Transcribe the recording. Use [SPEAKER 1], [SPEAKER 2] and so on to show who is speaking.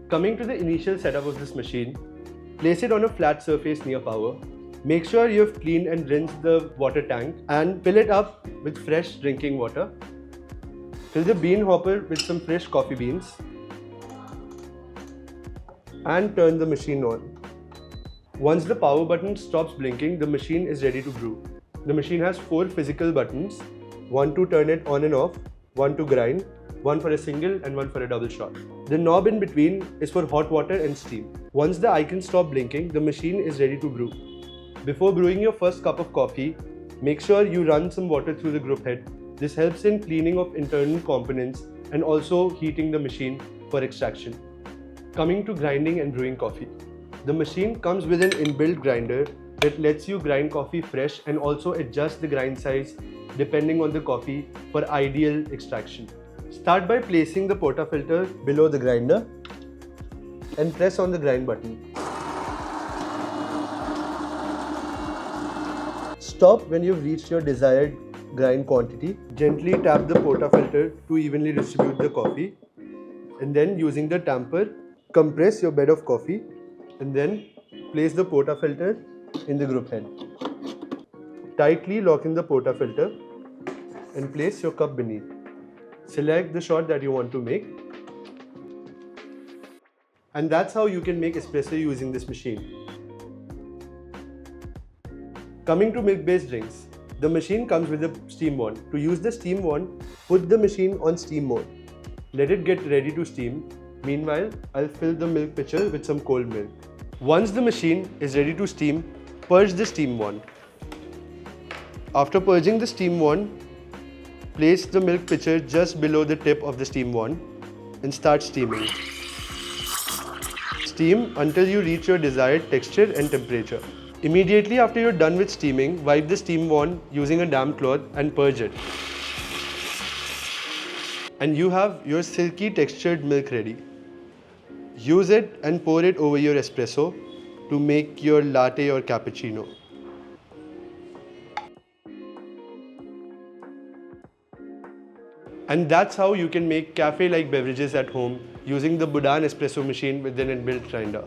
[SPEAKER 1] Coming to the initial setup of this machine, place it on a flat surface near power. Make sure you have cleaned and rinsed the water tank and fill it up with fresh drinking water. Fill the bean hopper with some fresh coffee beans and turn the machine on. Once the power button stops blinking, the machine is ready to brew. The machine has 4 physical buttons, one to turn it on and off, one to grind, one for a single and one for a double shot. The knob in between is for hot water and steam. Once the icon stops blinking, the machine is ready to brew. Before brewing your first cup of coffee, make sure you run some water through the group head. This helps in cleaning of internal components and also heating the machine for extraction. Coming to grinding and brewing coffee. The machine comes with an inbuilt grinder that lets you grind coffee fresh and also adjust the grind size depending on the coffee for ideal extraction. Start by placing the portafilter below the grinder and press on the grind button. Stop when you've reached your desired grind quantity. Gently tap the portafilter to evenly distribute the coffee, and then using the tamper, compress your bed of coffee and then place the portafilter in the group head. Tightly lock in the portafilter and place your cup beneath. Select the shot that you want to make. And that's how you can make espresso using this machine. Coming to milk-based drinks, the machine comes with a steam wand. To use the steam wand, put the machine on steam mode. Let it get ready to steam. Meanwhile, I'll fill the milk pitcher with some cold milk. Once the machine is ready to steam, purge the steam wand. After purging the steam wand, place the milk pitcher just below the tip of the steam wand and start steaming. Steam until you reach your desired texture and temperature. Immediately after you're done with steaming, wipe the steam wand using a damp cloth and purge it. And you have your silky textured milk ready. Use it and pour it over your espresso to make your latte or cappuccino. And that's how you can make cafe-like beverages at home using the Budan Espresso Machine with an inbuilt grinder.